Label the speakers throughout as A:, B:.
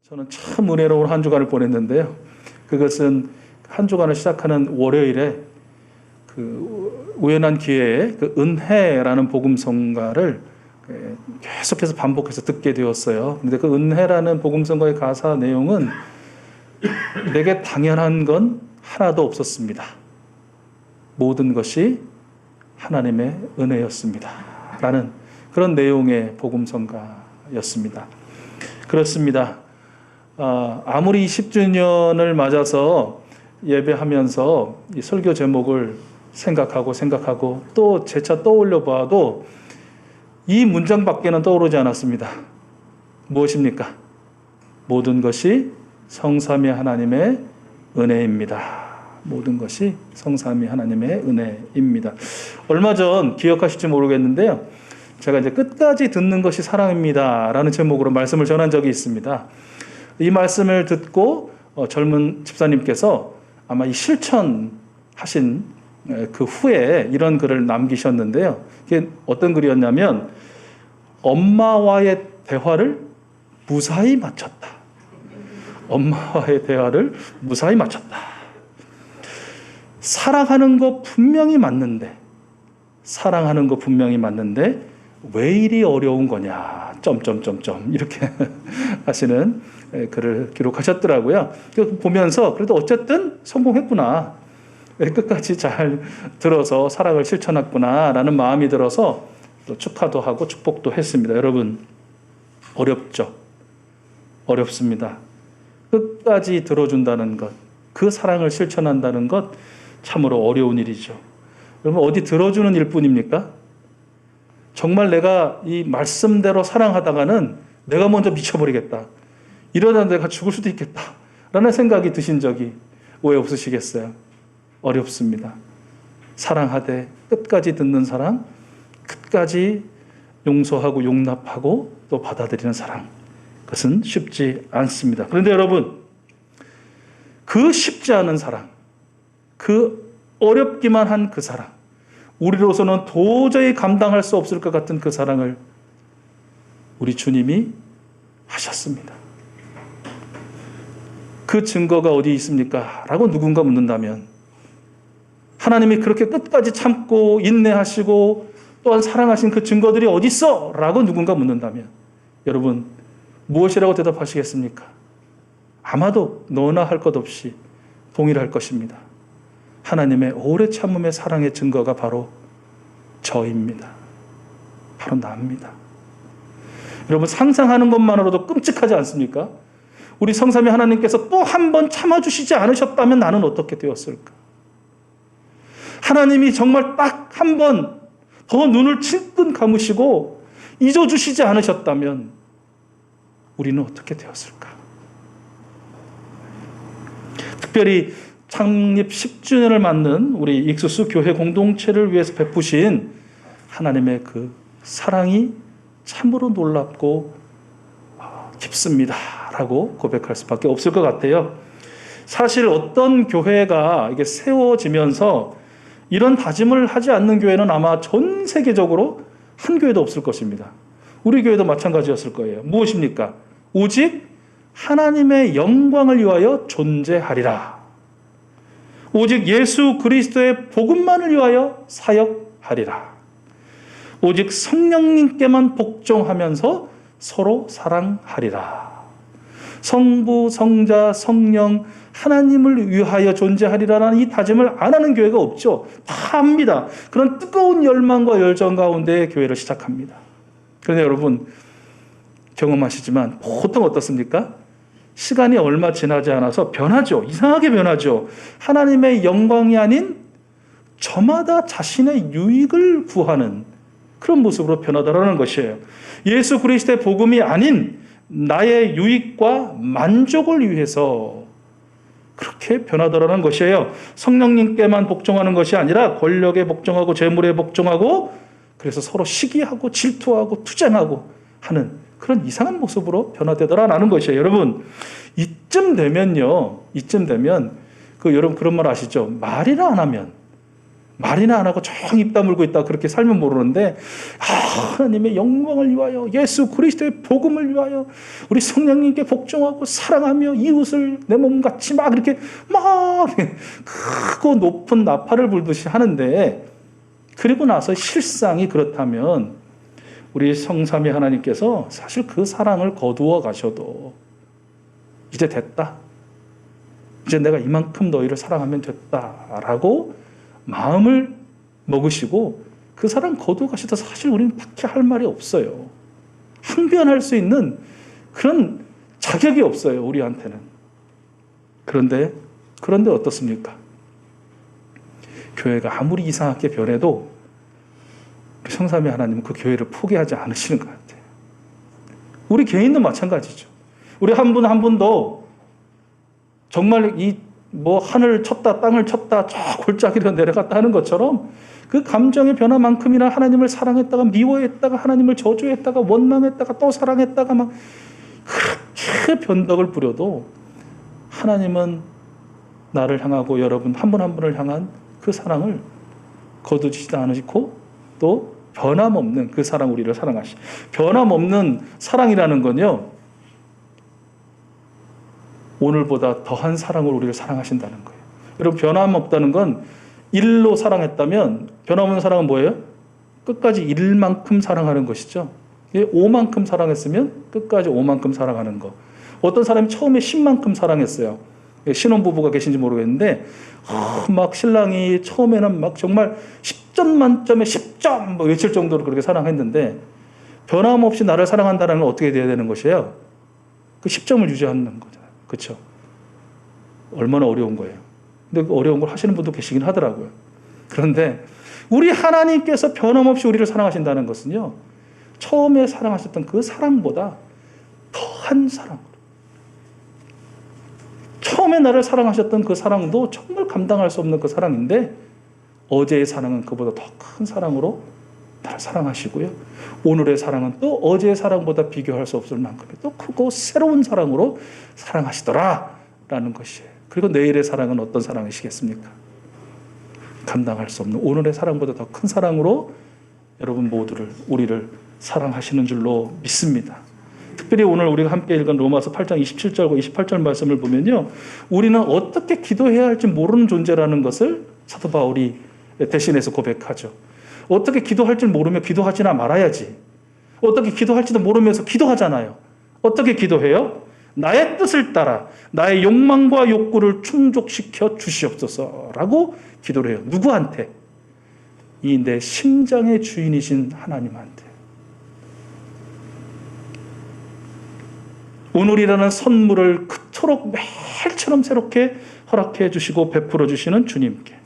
A: 저는 참 은혜로운 한 주간을 보냈는데요. 그것은 한 주간을 시작하는 월요일에 그 우연한 기회에 그 은혜라는 복음성가를 계속해서 반복해서 듣게 되었어요. 근데 그 은혜라는 복음성가의 가사 내용은 내게 당연한 건 하나도 없었습니다. 모든 것이 하나님의 은혜였습니다. 라는 그런 내용의 복음성가였습니다. 그렇습니다. 아무리 10주년을 맞아서 예배하면서 이 설교 제목을 생각하고 또 재차 떠올려 봐도 이 문장밖에는 떠오르지 않았습니다. 무엇입니까? 모든 것이 성삼위 하나님의 은혜입니다. 모든 것이 성삼위 하나님의 은혜입니다. 얼마 전 기억하실지 모르겠는데요. 제가 이제 끝까지 듣는 것이 사랑입니다. 라는 제목으로 말씀을 전한 적이 있습니다. 이 말씀을 듣고 젊은 집사님께서 아마 이 실천하신 그 후에 이런 글을 남기셨는데요. 이게 어떤 글이었냐면 엄마와의 대화를 무사히 마쳤다. 엄마와의 대화를 무사히 마쳤다. 사랑하는 거 분명히 맞는데 왜 이리 어려운 거냐 이렇게 하시는 글을 기록하셨더라고요. 보면서 그래도 어쨌든 성공했구나, 끝까지 잘 들어서 사랑을 실천했구나 라는 마음이 들어서 또 축하도 하고 축복도 했습니다. 여러분, 어렵죠? 어렵습니다. 끝까지 들어준다는 것, 그 사랑을 실천한다는 것 참으로 어려운 일이죠. 여러분, 어디 들어주는 일뿐입니까? 정말 내가 이 말씀대로 사랑하다가는 내가 먼저 미쳐버리겠다, 이러다 내가 죽을 수도 있겠다 라는 생각이 드신 적이 왜 없으시겠어요? 어렵습니다. 사랑하되 끝까지 듣는 사랑, 끝까지 용서하고 용납하고 또 받아들이는 사랑, 그것은 쉽지 않습니다. 그런데 여러분, 그 쉽지 않은 사랑, 그 어렵기만 한 그 사랑, 우리로서는 도저히 감당할 수 없을 것 같은 그 사랑을 우리 주님이 하셨습니다. 그 증거가 어디 있습니까? 라고 누군가 묻는다면, 하나님이 그렇게 끝까지 참고 인내하시고 또한 사랑하신 그 증거들이 어디 있어? 라고 누군가 묻는다면 여러분, 무엇이라고 대답하시겠습니까? 아마도 너나 할 것 없이 동일할 것입니다. 하나님의 오래 참음의 사랑의 증거가 바로 저입니다. 바로 나입니다. 여러분, 상상하는 것만으로도 끔찍하지 않습니까? 우리 성삼위 하나님께서 또 한 번 참아주시지 않으셨다면 나는 어떻게 되었을까? 하나님이 정말 딱 한 번 더 눈을 찔끔 감으시고 잊어주시지 않으셨다면 우리는 어떻게 되었을까? 특별히 창립 10주년을 맞는 우리 익수수 교회 공동체를 위해서 베푸신 하나님의 그 사랑이 참으로 놀랍고 깊습니다 라고 고백할 수밖에 없을 것 같아요. 사실 어떤 교회가 이게 세워지면서 이런 다짐을 하지 않는 교회는 아마 전 세계적으로 한 교회도 없을 것입니다. 우리 교회도 마찬가지였을 거예요. 무엇입니까? 오직 하나님의 영광을 위하여 존재하리라. 오직 예수 그리스도의 복음만을 위하여 사역하리라. 오직 성령님께만 복종하면서 서로 사랑하리라. 성부, 성자, 성령, 하나님을 위하여 존재하리라는 이 다짐을 안 하는 교회가 없죠. 다 합니다. 그런 뜨거운 열망과 열정 가운데 교회를 시작합니다. 그런데 여러분, 경험하시지만 보통 어떻습니까? 시간이 얼마 지나지 않아서 변하죠. 이상하게 변하죠. 하나님의 영광이 아닌 저마다 자신의 유익을 구하는 그런 모습으로 변하더라는 것이에요. 예수 그리스도의 복음이 아닌 나의 유익과 만족을 위해서 그렇게 변하더라는 것이에요. 성령님께만 복종하는 것이 아니라 권력에 복종하고 재물에 복종하고, 그래서 서로 시기하고 질투하고 투쟁하고 하는 그런 이상한 모습으로 변화되더라는 것이에요. 여러분, 이쯤 되면 여러분 그런 말 아시죠? 말이라 안 하면 말이나 안 하고 조용히 입 다물고 있다 그렇게 살면 모르는데 하나님의 영광을 위하여 예수 그리스도의 복음을 위하여 우리 성령님께 복종하고 사랑하며 이웃을 내 몸같이 막 이렇게 막 크고 높은 나팔을 불듯이 하는데, 그리고 나서 실상이 그렇다면 우리 성삼위 하나님께서 사실 그 사랑을 거두어 가셔도 이제 됐다, 이제 내가 이만큼 너희를 사랑하면 됐다라고 마음을 먹으시고 그 사랑 거두어 가셔도 사실 우리는 딱히 할 말이 없어요. 항변할 수 있는 그런 자격이 없어요, 우리한테는. 그런데 어떻습니까? 교회가 아무리 이상하게 변해도 우리 성삼위 하나님은 그 교회를 포기하지 않으시는 것 같아요. 우리 개인도 마찬가지죠. 우리 한 분 한 분도 정말 하늘을 쳤다 땅을 쳤다 저 골짜기로 내려갔다 하는 것처럼 그 감정의 변화만큼이나 하나님을 사랑했다가 미워했다가 하나님을 저주했다가 원망했다가 또 사랑했다가 막 그렇게 변덕을 부려도 하나님은 나를 향하고 여러분 한 분 한 분을 향한 그 사랑을 거두지도 않으시고 또 변함없는 그 사랑, 우리를 사랑하시. 변함없는 사랑이라는 건요, 오늘보다 더한 사랑으로 우리를 사랑하신다는 거예요. 여러분, 변함없다는 건 1로 사랑했다면 변함없는 사랑은 뭐예요? 끝까지 1만큼 사랑하는 것이죠. 5만큼 사랑했으면 끝까지 5만큼 사랑하는 거. 어떤 사람이 처음에 10만큼 사랑했어요. 신혼부부가 계신지 모르겠는데 막 신랑이 처음에는 막 정말 10점 만점에 10점 외칠 정도로 그렇게 사랑했는데, 변함없이 나를 사랑한다는 건 어떻게 돼야 되는 것이에요? 그 10점을 유지하는 거잖아요. 그렇죠? 얼마나 어려운 거예요. 근데 그 어려운 걸 하시는 분도 계시긴 하더라고요. 그런데 우리 하나님께서 변함없이 우리를 사랑하신다는 것은요, 처음에 사랑하셨던 그 사랑보다 더한 사랑으로, 처음에 나를 사랑하셨던 그 사랑도 정말 감당할 수 없는 그 사랑인데 어제의 사랑은 그보다 더 큰 사랑으로 나를 사랑하시고요, 오늘의 사랑은 또 어제의 사랑보다 비교할 수 없을 만큼의 또 크고 새로운 사랑으로 사랑하시더라라는 것이에요. 그리고 내일의 사랑은 어떤 사랑이시겠습니까? 감당할 수 없는 오늘의 사랑보다 더 큰 사랑으로 여러분 모두를, 우리를 사랑하시는 줄로 믿습니다. 특별히 오늘 우리가 함께 읽은 로마서 8장 27절과 28절 말씀을 보면요, 우리는 어떻게 기도해야 할지 모르는 존재라는 것을 사도 바울이 대신해서 고백하죠. 어떻게 기도할 줄 모르면 기도하지나 말아야지. 어떻게 기도할지도 모르면서 기도하잖아요. 어떻게 기도해요? 나의 뜻을 따라 나의 욕망과 욕구를 충족시켜 주시옵소서라고 기도를 해요. 누구한테? 이 내 심장의 주인이신 하나님한테. 오늘이라는 선물을 그토록 매일처럼 새롭게 허락해 주시고 베풀어 주시는 주님께,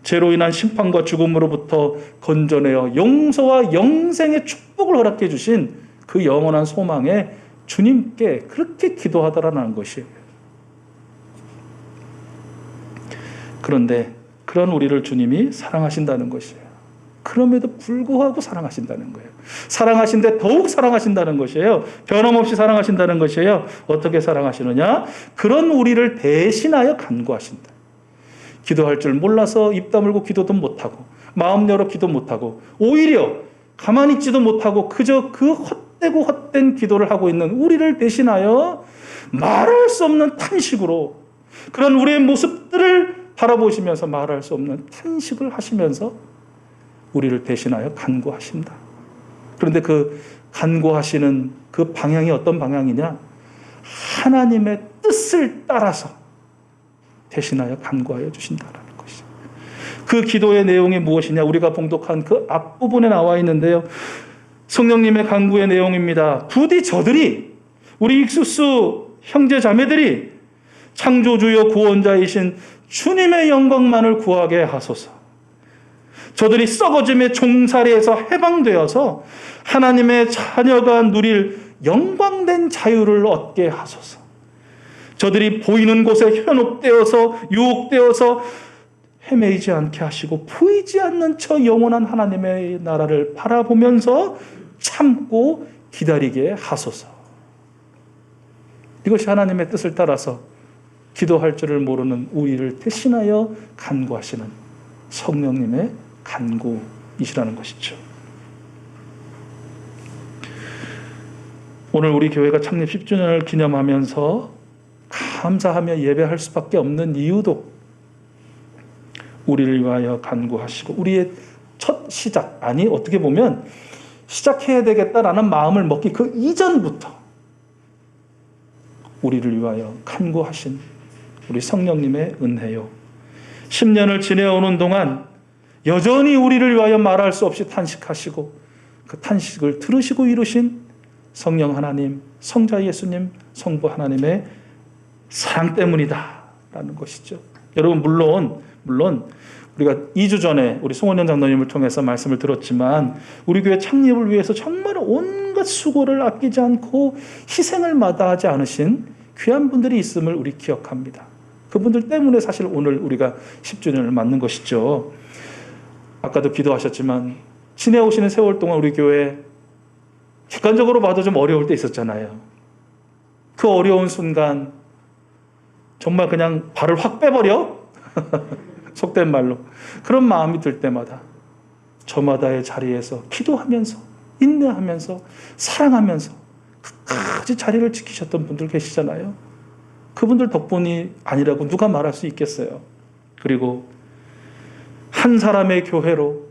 A: 죄로 인한 심판과 죽음으로부터 건져내어 용서와 영생의 축복을 허락해 주신 그 영원한 소망의 주님께 그렇게 기도하더라는 것이에요. 그런데 그런 우리를 주님이 사랑하신다는 것이에요. 그럼에도 불구하고 사랑하신다는 거예요. 사랑하신데 더욱 사랑하신다는 것이에요. 변함없이 사랑하신다는 것이에요. 어떻게 사랑하시느냐? 그런 우리를 대신하여 간구하신다. 기도할 줄 몰라서 입 다물고 기도도 못하고 마음 열어 기도 못하고 오히려 가만히 있지도 못하고 그저 그 헛되고 헛된 기도를 하고 있는 우리를 대신하여 말할 수 없는 탄식으로, 그런 우리의 모습들을 바라보시면서 말할 수 없는 탄식을 하시면서 우리를 대신하여 간구하신다. 그런데 그 간구하시는 그 방향이 어떤 방향이냐? 하나님의 뜻을 따라서 대신하여 간구하여 주신다는 것이죠. 그 기도의 내용이 무엇이냐? 우리가 봉독한 그 앞부분에 나와 있는데요, 성령님의 간구의 내용입니다. 부디 저들이, 우리 익수수 형제 자매들이 창조주여 구원자이신 주님의 영광만을 구하게 하소서. 저들이 썩어짐의 종살이에서 해방되어서 하나님의 자녀가 누릴 영광된 자유를 얻게 하소서. 저들이 보이는 곳에 현혹되어서 유혹되어서 헤매이지 않게 하시고 보이지 않는 저 영원한 하나님의 나라를 바라보면서 참고 기다리게 하소서. 이것이 하나님의 뜻을 따라서 기도할 줄을 모르는 우리를 대신하여 간구하시는 성령님의 간구이시라는 것이죠. 오늘 우리 교회가 창립 10주년을 기념하면서 감사하며 예배할 수밖에 없는 이유도 우리를 위하여 간구하시고 우리의 첫 시작, 아니 어떻게 보면 시작해야 되겠다라는 마음을 먹기 그 이전부터 우리를 위하여 간구하신 우리 성령님의 은혜요. 10년을 지내오는 동안 여전히 우리를 위하여 말할 수 없이 탄식하시고 그 탄식을 들으시고 이루신 성령 하나님, 성자 예수님, 성부 하나님의 사랑 때문이다 라는 것이죠. 여러분 물론 우리가 2주 전에 우리 송원현 장로님을 통해서 말씀을 들었지만 우리 교회 창립을 위해서 정말 온갖 수고를 아끼지 않고 희생을 마다하지 않으신 귀한 분들이 있음을 우리 기억합니다. 그분들 때문에 사실 오늘 우리가 10주년을 맞는 것이죠. 아까도 기도하셨지만 지내오시는 세월 동안 우리 교회 객관적으로 봐도 좀 어려울 때 있었잖아요. 그 어려운 순간 정말 그냥 발을 확 빼버려? 속된 말로. 그런 마음이 들 때마다 저마다의 자리에서 기도하면서 인내하면서 사랑하면서 끝까지 자리를 지키셨던 분들 계시잖아요. 그분들 덕분이 아니라고 누가 말할 수 있겠어요. 그리고 한 사람의 교회로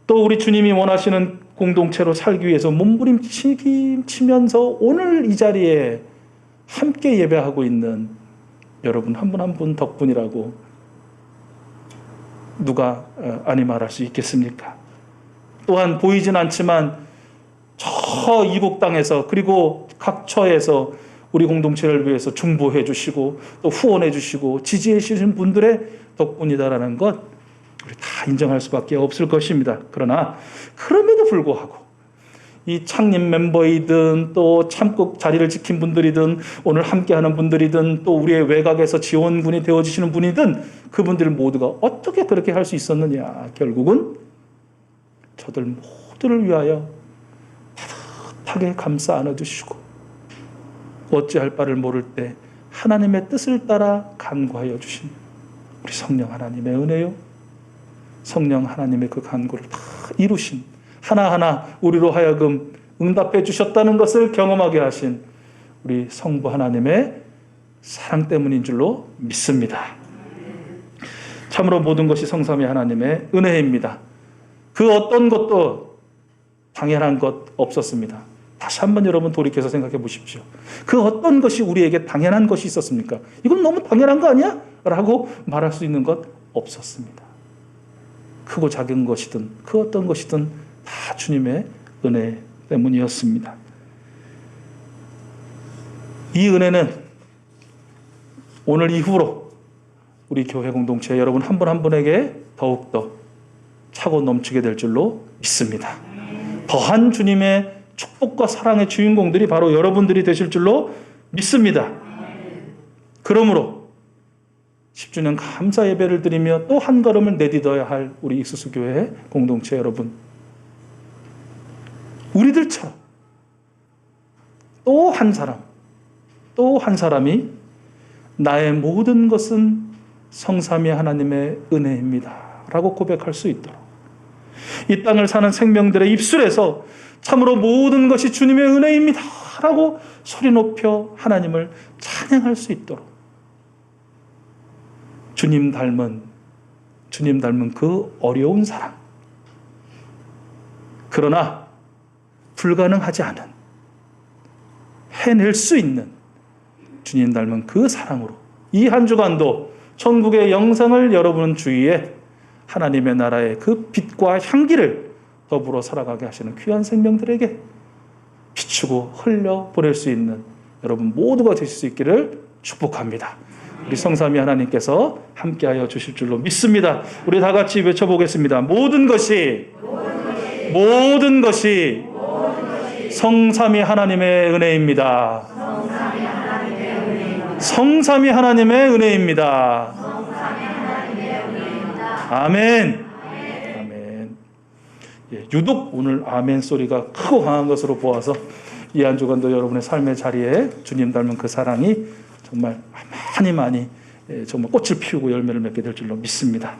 A: 또 우리 주님이 원하시는 공동체로 살기 위해서 몸부림치면서 오늘 이 자리에 함께 예배하고 있는 여러분 한 분 한 분 덕분이라고 누가 아니 말할 수 있겠습니까? 또한 보이진 않지만 저 이북 땅에서 그리고 각 처에서 우리 공동체를 위해서 중보해 주시고 또 후원해 주시고 지지해 주신 분들의 덕분이다라는 것 우리 다 인정할 수밖에 없을 것입니다. 그러나 그럼에도 불구하고 이 창립 멤버이든 또 참고 자리를 지킨 분들이든 오늘 함께하는 분들이든 또 우리의 외곽에서 지원군이 되어주시는 분이든 그분들 모두가 어떻게 그렇게 할 수 있었느냐. 결국은 저들 모두를 위하여 따뜻하게 감싸 안아주시고 어찌할 바를 모를 때 하나님의 뜻을 따라 간구하여 주신 우리 성령 하나님의 은혜요. 성령 하나님의 그 간구를 다 이루신 하나하나 우리로 하여금 응답해 주셨다는 것을 경험하게 하신 우리 성부 하나님의 사랑 때문인 줄로 믿습니다. 참으로 모든 것이 성삼위 하나님의 은혜입니다. 그 어떤 것도 당연한 것 없었습니다. 다시 한번 여러분 돌이켜서 생각해 보십시오. 그 어떤 것이 우리에게 당연한 것이 있었습니까? 이건 너무 당연한 거 아니야? 라고 말할 수 있는 것 없었습니다. 크고 작은 것이든 그 어떤 것이든 다 주님의 은혜 때문이었습니다. 이 은혜는 오늘 이후로 우리 교회 공동체 여러분 한 분 한 분에게 더욱더 차고 넘치게 될 줄로 믿습니다. 더한 주님의 축복과 사랑의 주인공들이 바로 여러분들이 되실 줄로 믿습니다. 그러므로 10주년 감사 예배를 드리며 또 한 걸음을 내딛어야 할 우리 익수수 교회 공동체 여러분, 우리들처럼 또 한 사람이 나의 모든 것은 성삼위 하나님의 은혜입니다 라고 고백할 수 있도록 이 땅을 사는 생명들의 입술에서 참으로 모든 것이 주님의 은혜입니다 라고 소리 높여 하나님을 찬양할 수 있도록 주님 닮은 그 어려운 사랑, 그러나 불가능하지 않은, 해낼 수 있는 주님 닮은 그 사랑으로 이 한 주간도 천국의 영생을 여러분 주위에 하나님의 나라의 그 빛과 향기를 더불어 살아가게 하시는 귀한 생명들에게 비추고 흘려 보낼 수 있는 여러분 모두가 되실 수 있기를 축복합니다. 우리 성삼위 하나님께서 함께하여 주실 줄로 믿습니다. 우리 다 같이 외쳐보겠습니다. 모든 것이 성삼위 하나님의 은혜입니다. 성삼위 하나님의 은혜입니다. 아멘. 아멘. 예, 유독 오늘 아멘 소리가 크고 강한 것으로 보아서 이 한 주간도 여러분의 삶의 자리에 주님 닮은 그 사랑이 정말 많이 정말 꽃을 피우고 열매를 맺게 될 줄로 믿습니다.